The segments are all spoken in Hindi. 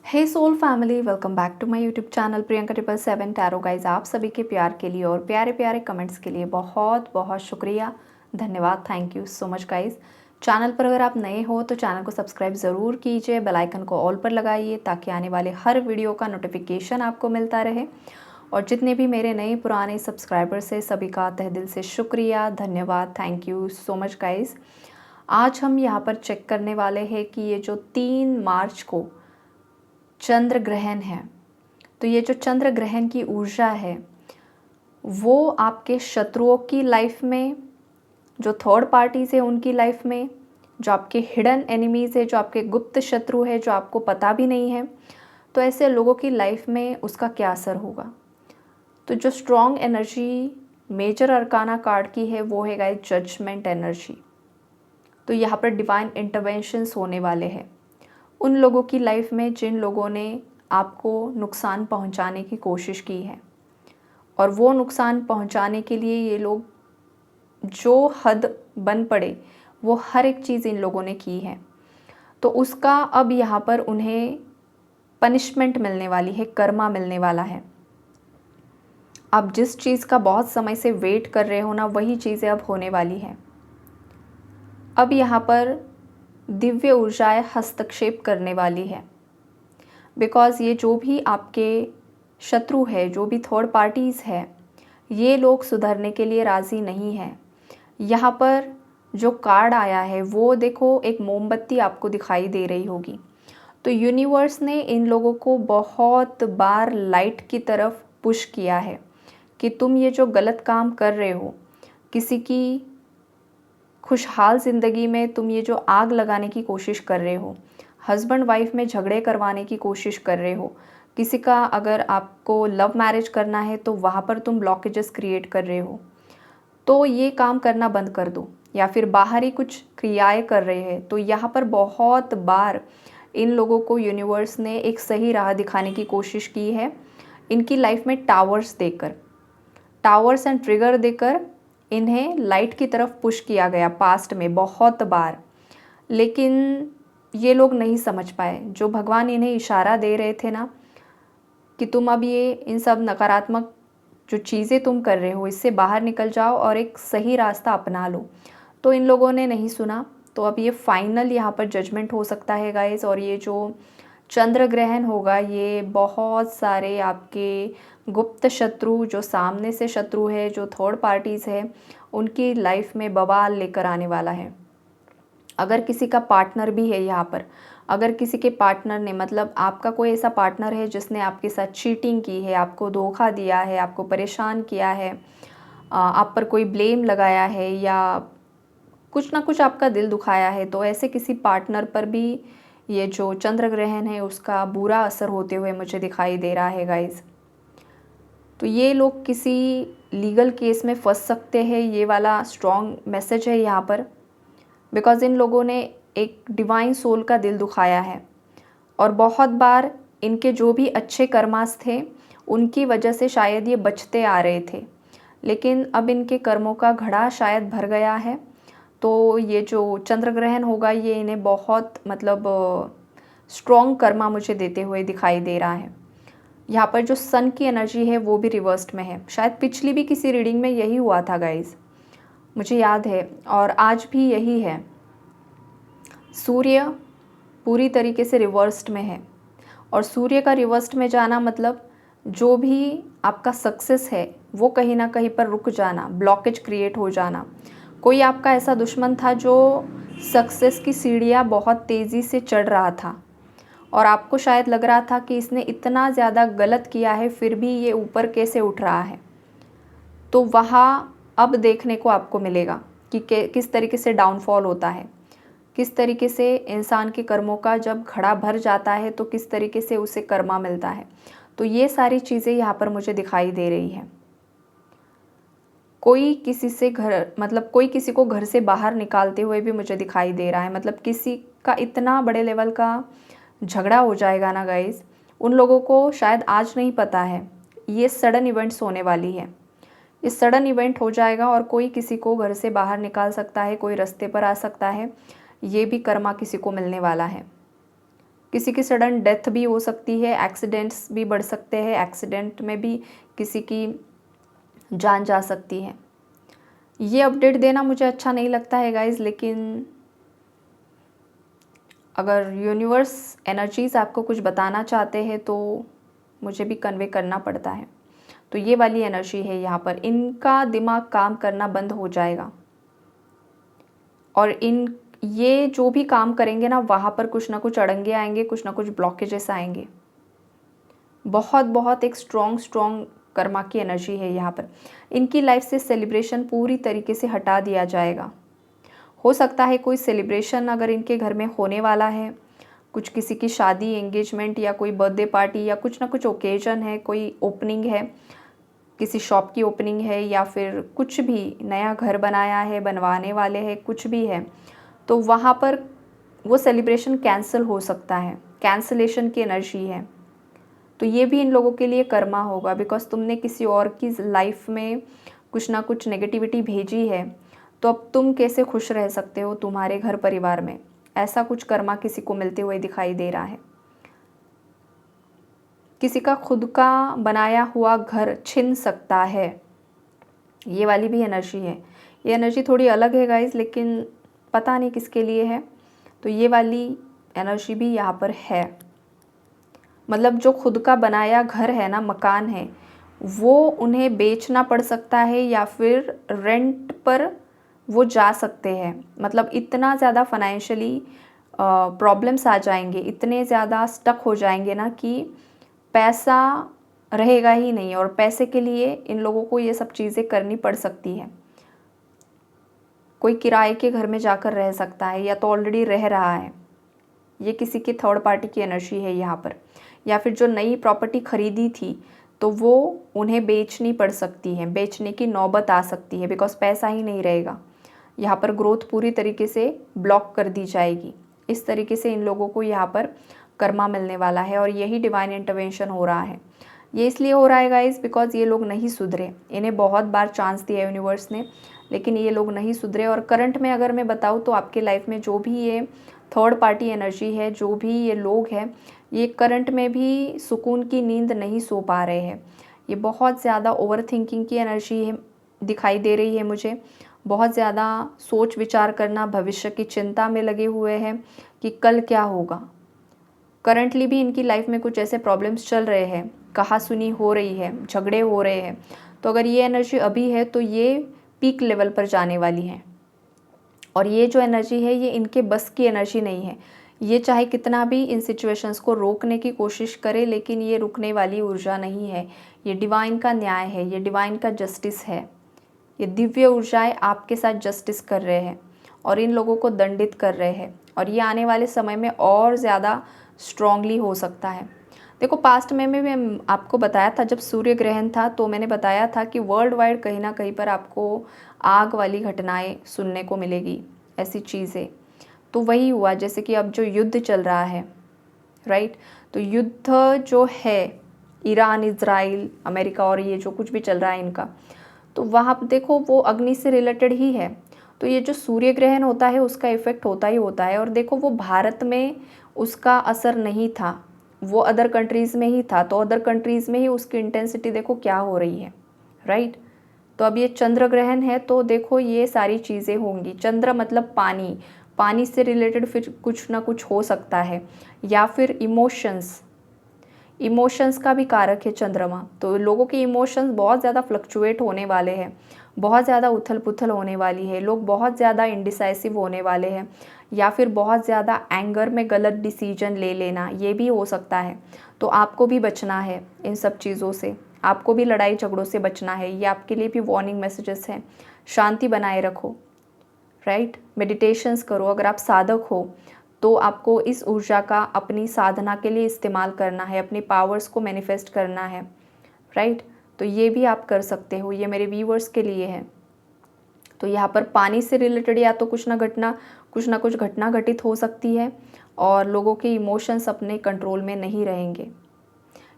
Hey soul family, welcome back to my YouTube channel Priyanka 777 tarot guys. आप सभी के प्यार के लिए और प्यारे प्यारे कमेंट्स के लिए बहुत बहुत शुक्रिया, धन्यवाद। Thank you so much guys. Channel पर अगर आप नए हो तो चैनल को सब्सक्राइब ज़रूर कीजिए, बेल आइकन को ऑल पर लगाइए ताकि आने वाले हर वीडियो का नोटिफिकेशन आपको मिलता रहे। और जितने भी मेरे नए पुराने सब्सक्राइबर्स हैं सभी का तहे दिल से शुक्रिया, धन्यवाद। Thank you so much guys. आज हम यहाँ पर चेक करने वाले हैं कि ये जो 3 मार्च को चंद्र ग्रहण है, तो ये जो चंद्र ग्रहण की ऊर्जा है वो आपके शत्रुओं की लाइफ में, जो थर्ड पार्टीज है उनकी लाइफ में, जो आपके हिडन एनिमीज़ है, जो आपके गुप्त शत्रु है, जो आपको पता भी नहीं है, तो ऐसे लोगों की लाइफ में उसका क्या असर होगा। तो जो strong energy major arcana card की है वो है गाइस जजमेंट एनर्जी। तो यहाँ पर डिवाइन इंटरवेंशंस होने वाले हैं उन लोगों की लाइफ में जिन लोगों ने आपको नुकसान पहुंचाने की कोशिश की है, और वो नुकसान पहुंचाने के लिए ये लोग जो हद बन पड़े वो हर एक चीज़ इन लोगों ने की है। तो उसका अब यहाँ पर उन्हें पनिशमेंट मिलने वाली है, कर्मा मिलने वाला है। आप जिस चीज़ का बहुत समय से वेट कर रहे हो ना, वही चीज़ें अब होने वाली है। अब यहाँ पर दिव्य ऊर्जाएं हस्तक्षेप करने वाली है, बिकॉज़ ये जो भी आपके शत्रु है, जो भी थर्ड पार्टीज़ है, ये लोग सुधरने के लिए राज़ी नहीं है। यहाँ पर जो कार्ड आया है वो देखो, एक मोमबत्ती आपको दिखाई दे रही होगी। तो यूनिवर्स ने इन लोगों को बहुत बार लाइट की तरफ पुश किया है कि तुम ये जो गलत काम कर रहे हो, किसी की खुशहाल ज़िंदगी में तुम ये जो आग लगाने की कोशिश कर रहे हो, हस्बैंड वाइफ में झगड़े करवाने की कोशिश कर रहे हो, किसी का अगर आपको लव मैरिज करना है तो वहाँ पर तुम ब्लॉकेजेस क्रिएट कर रहे हो, तो ये काम करना बंद कर दो। या फिर बाहर ही कुछ क्रियाएं कर रहे हैं, तो यहाँ पर बहुत बार इन लोगों को यूनिवर्स ने एक सही राह दिखाने की कोशिश की है। इनकी लाइफ में टावर्स देकर, टावर्स एंड ट्रिगर देकर इन्हें लाइट की तरफ पुश किया गया पास्ट में बहुत बार, लेकिन ये लोग नहीं समझ पाए। जो भगवान इन्हें इशारा दे रहे थे ना कि तुम अब ये इन सब नकारात्मक जो चीज़ें तुम कर रहे हो इससे बाहर निकल जाओ और एक सही रास्ता अपना लो, तो इन लोगों ने नहीं सुना। तो अब ये फाइनल यहाँ पर जजमेंट हो सकता है गाइस। और ये जो चंद्र ग्रहण होगा ये बहुत सारे आपके गुप्त शत्रु, जो सामने से शत्रु है, जो थर्ड पार्टीज़ है, उनकी लाइफ में बवाल लेकर आने वाला है। अगर किसी का पार्टनर भी है यहाँ पर, अगर किसी के पार्टनर ने, मतलब आपका कोई ऐसा पार्टनर है जिसने आपके साथ चीटिंग की है, आपको धोखा दिया है, आपको परेशान किया है, आप पर कोई ब्लेम लगाया है या कुछ ना कुछ आपका दिल दुखाया है, तो ऐसे किसी पार्टनर पर भी ये जो चंद्र ग्रहण है उसका बुरा असर होते हुए मुझे दिखाई दे रहा है गाइज़। तो ये लोग किसी लीगल केस में फंस सकते हैं, ये वाला स्ट्रॉन्ग मैसेज है यहाँ पर। बिकॉज़ इन लोगों ने एक डिवाइन सोल का दिल दुखाया है, और बहुत बार इनके जो भी अच्छे कर्मास थे उनकी वजह से शायद ये बचते आ रहे थे, लेकिन अब इनके कर्मों का घड़ा शायद भर गया है। तो ये जो चंद्र ग्रहण होगा ये इन्हें बहुत मतलब स्ट्रॉन्ग कर्मा मुझे देते हुए दिखाई दे रहा है। यहाँ पर जो सन की एनर्जी है वो भी रिवर्स्ड में है। शायद पिछली भी किसी रीडिंग में यही हुआ था गाइज, मुझे याद है, और आज भी यही है। सूर्य पूरी तरीके से रिवर्स्ड में है, और सूर्य का रिवर्स्ड में जाना मतलब जो भी आपका सक्सेस है वो कहीं ना कहीं पर रुक जाना, ब्लॉकेज क्रिएट हो जाना। कोई आपका ऐसा दुश्मन था जो सक्सेस की सीढ़ियाँ बहुत तेज़ी से चढ़ रहा था, और आपको शायद लग रहा था कि इसने इतना ज़्यादा गलत किया है फिर भी ये ऊपर कैसे उठ रहा है। तो वहाँ अब देखने को आपको मिलेगा कि किस तरीके से डाउनफॉल होता है, किस तरीके से इंसान के कर्मों का जब घड़ा भर जाता है तो किस तरीके से उसे कर्मा मिलता है। तो ये सारी चीज़ें यहाँ पर मुझे दिखाई दे रही है। कोई किसी से घर, मतलब कोई किसी को घर से बाहर निकालते हुए भी मुझे दिखाई दे रहा है। मतलब किसी का इतना बड़े लेवल का झगड़ा हो जाएगा ना गाइस, उन लोगों को शायद आज नहीं पता है, ये सडन इवेंट्स होने वाली है। ये सडन इवेंट हो जाएगा और कोई किसी को घर से बाहर निकाल सकता है, कोई रास्ते पर आ सकता है। ये भी कर्मा किसी को मिलने वाला है। किसी की सडन डेथ भी हो सकती है, एक्सीडेंट्स भी बढ़ सकते हैं, एक्सीडेंट में भी किसी की जान जा सकती है। ये अपडेट देना मुझे अच्छा नहीं लगता है गाइज़, लेकिन अगर यूनिवर्स एनर्जीज़ आपको कुछ बताना चाहते हैं तो मुझे भी कन्वे करना पड़ता है। तो ये वाली एनर्जी है यहाँ पर, इनका दिमाग काम करना बंद हो जाएगा और ये जो भी काम करेंगे ना, वहाँ पर कुछ ना कुछ अड़ंगे आएंगे, कुछ ना कुछ ब्लॉकेजेस आएंगे। बहुत बहुत एक स्ट्रॉन्ग कर्मा की एनर्जी है यहाँ पर। इनकी लाइफ से सेलिब्रेशन पूरी तरीके से हटा दिया जाएगा। हो सकता है कोई सेलिब्रेशन अगर इनके घर में होने वाला है, कुछ किसी की शादी, एंगेजमेंट या कोई बर्थडे पार्टी या कुछ ना कुछ ओकेजन है, कोई ओपनिंग है, किसी शॉप की ओपनिंग है या फिर कुछ भी नया घर बनाया है, बनवाने वाले हैं, कुछ भी है, तो वहाँ पर वो सेलिब्रेशन कैंसिल हो सकता है। कैंसलेशन की एनर्जी है। तो ये भी इन लोगों के लिए कर्मा होगा, बिकॉज तुमने किसी और की लाइफ में कुछ ना कुछ नेगेटिविटी भेजी है, तो अब तुम कैसे खुश रह सकते हो तुम्हारे घर परिवार में? ऐसा कुछ कर्मा किसी को मिलते हुए दिखाई दे रहा है। किसी का खुद का बनाया हुआ घर छिन सकता है, ये वाली भी एनर्जी है। ये एनर्जी थोड़ी अलग है गाइज, लेकिन पता नहीं किसके लिए है। तो ये वाली एनर्जी भी यहाँ पर है। मतलब जो खुद का बनाया घर है ना, मकान है, वो उन्हें बेचना पड़ सकता है या फिर रेंट पर वो जा सकते हैं। मतलब इतना ज़्यादा फाइनेंशियली प्रॉब्लम्स आ जाएंगे, इतने ज़्यादा स्टक हो जाएंगे ना कि पैसा रहेगा ही नहीं, और पैसे के लिए इन लोगों को ये सब चीज़ें करनी पड़ सकती है। कोई किराए के घर में जाकर रह सकता है या तो ऑलरेडी रह रहा है। ये किसी की थर्ड पार्टी की एनर्जी है यहाँ पर। या फिर जो नई प्रॉपर्टी खरीदी थी तो वो उन्हें बेचनी पड़ सकती है, बेचने की नौबत आ सकती है, बिकॉज पैसा ही नहीं रहेगा। यहाँ पर ग्रोथ पूरी तरीके से ब्लॉक कर दी जाएगी। इस तरीके से इन लोगों को यहाँ पर कर्मा मिलने वाला है और यही डिवाइन इंटरवेंशन हो रहा है। ये इसलिए हो रहा है गाइज बिकॉज ये लोग नहीं सुधरे। इन्हें बहुत बार चांस दिया यूनिवर्स ने, लेकिन ये लोग नहीं सुधरे। और करंट में अगर मैं बताऊँ तो आपके लाइफ में जो भी ये थर्ड पार्टी एनर्जी है, जो भी ये लोग हैं, ये करंट में भी सुकून की नींद नहीं सो पा रहे हैं। ये बहुत ज़्यादा ओवर थिंकिंग की एनर्जी है, दिखाई दे रही है मुझे। बहुत ज़्यादा सोच विचार करना, भविष्य की चिंता में लगे हुए हैं कि कल क्या होगा। करंटली भी इनकी लाइफ में कुछ ऐसे प्रॉब्लम्स चल रहे हैं, कहासुनी हो रही है, झगड़े हो रहे हैं। तो अगर ये एनर्जी अभी है तो ये पीक लेवल पर जाने वाली है। और ये जो एनर्जी है ये इनके बस की एनर्जी नहीं है। ये चाहे कितना भी इन सिचुएशंस को रोकने की कोशिश करे, लेकिन ये रुकने वाली ऊर्जा नहीं है। ये डिवाइन का न्याय है, ये डिवाइन का जस्टिस है। ये दिव्य ऊर्जाएं आपके साथ जस्टिस कर रहे हैं और इन लोगों को दंडित कर रहे हैं। और ये आने वाले समय में और ज़्यादा स्ट्रांगली हो सकता है। देखो पास्ट में भी मैं आपको बताया था, जब सूर्य ग्रहण था तो मैंने बताया था कि वर्ल्ड वाइड कहीं ना कहीं पर आपको आग वाली घटनाएं सुनने को मिलेगी, ऐसी चीज़ें। तो वही हुआ, जैसे कि अब जो युद्ध चल रहा है, राइट। तो युद्ध जो है ईरान, इज़राइल, अमेरिका और ये जो कुछ भी चल रहा है इनका, तो वहाँ देखो वो अग्नि से रिलेटेड ही है। तो ये जो सूर्य ग्रहण होता है उसका इफ़ेक्ट होता ही होता है। और देखो वो भारत में उसका असर नहीं था, वो अदर कंट्रीज़ में ही था। तो अदर कंट्रीज़ में ही उसकी इंटेंसिटी देखो क्या हो रही है, राइट। तो अब ये चंद्र ग्रहण है तो देखो ये सारी चीज़ें होंगी। चंद्र मतलब पानी, पानी से रिलेटेड फिर कुछ ना कुछ हो सकता है। या फिर इमोशंस का भी कारक है चंद्रमा। तो लोगों के इमोशंस बहुत ज़्यादा फ्लक्चुएट होने वाले हैं, बहुत ज़्यादा उथल पुथल होने वाली है। लोग बहुत ज़्यादा इंडिसाइसिव होने वाले हैं, या फिर बहुत ज़्यादा एंगर में गलत डिसीजन ले लेना, ये भी हो सकता है। तो आपको भी बचना है इन सब चीज़ों से, आपको भी लड़ाई झगड़ों से बचना है। ये आपके लिए भी वार्निंग मैसेजेस हैं। शांति बनाए रखो, राइट। मेडिटेशंस करो। अगर आप साधक हो तो आपको इस ऊर्जा का अपनी साधना के लिए इस्तेमाल करना है, अपने पावर्स को मैनिफेस्ट करना है, राइट। तो ये भी आप कर सकते हो, ये मेरे व्यूअर्स के लिए है। तो यहाँ पर पानी से रिलेटेड या तो कुछ ना कुछ घटना घटित हो सकती है और लोगों के इमोशंस अपने कंट्रोल में नहीं रहेंगे।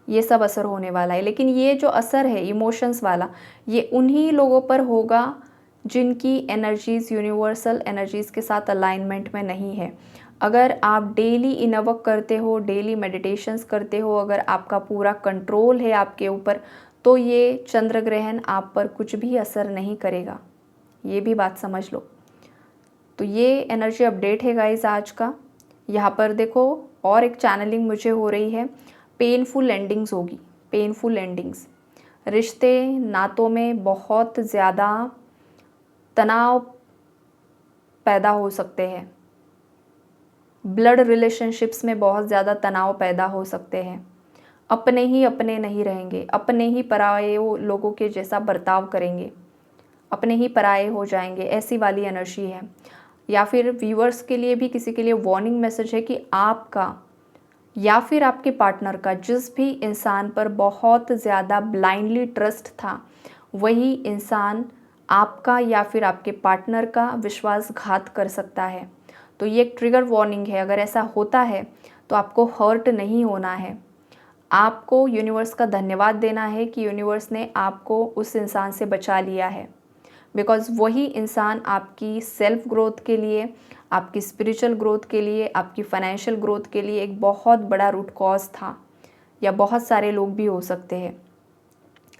ये सब असर होने वाला है। लेकिन ये जो असर है इमोशंस वाला, ये उन्हीं लोगों पर होगा जिनकी एनर्जीज़ यूनिवर्सल एनर्जीज़ के साथ अलाइनमेंट में नहीं है। अगर आप डेली इनर वर्क करते हो, डेली मेडिटेशंस करते हो, अगर आपका पूरा कंट्रोल है आपके ऊपर, तो ये चंद्र ग्रहण आप पर कुछ भी असर नहीं करेगा, ये भी बात समझ लो। तो ये एनर्जी अपडेट है गाइस आज का। यहाँ पर देखो और एक चैनलिंग मुझे हो रही है, पेनफुल एंडिंग्स होगी, पेनफुल एंडिंग्स। रिश्ते नातों में बहुत ज़्यादा तनाव पैदा हो सकते हैं, ब्लड रिलेशनशिप्स में बहुत ज़्यादा तनाव पैदा हो सकते हैं, अपने ही अपने नहीं रहेंगे, अपने ही पराये लोगों के जैसा बर्ताव करेंगे, अपने ही पराये हो जाएंगे, ऐसी वाली एनर्जी है। या फिर व्यूअर्स के लिए भी किसी के लिए वार्निंग मैसेज है कि आपका या फिर आपके पार्टनर का जिस भी इंसान पर बहुत ज़्यादा ब्लाइंडली ट्रस्ट था, वही इंसान आपका या फिर आपके पार्टनर का विश्वासघात कर सकता है। तो ये एक ट्रिगर वार्निंग है। अगर ऐसा होता है तो आपको हर्ट नहीं होना है, आपको यूनिवर्स का धन्यवाद देना है कि यूनिवर्स ने आपको उस इंसान से बचा लिया है। बिकॉज़ वही इंसान आपकी सेल्फ ग्रोथ के लिए, आपकी स्पिरिचुअल ग्रोथ के लिए, आपकी फाइनेंशियल ग्रोथ के लिए एक बहुत बड़ा रूट कॉज था, या बहुत सारे लोग भी हो सकते हैं।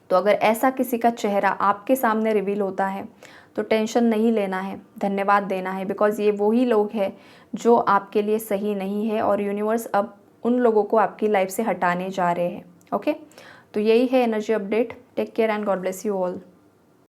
तो अगर ऐसा किसी का चेहरा आपके सामने रिवील होता है तो टेंशन नहीं लेना है, धन्यवाद देना है, बिकॉज़ ये वही लोग हैं जो आपके लिए सही नहीं है और यूनिवर्स अब उन लोगों को आपकी लाइफ से हटाने जा रहे हैं। ओके, तो यही है energy update. Take care and God bless you all.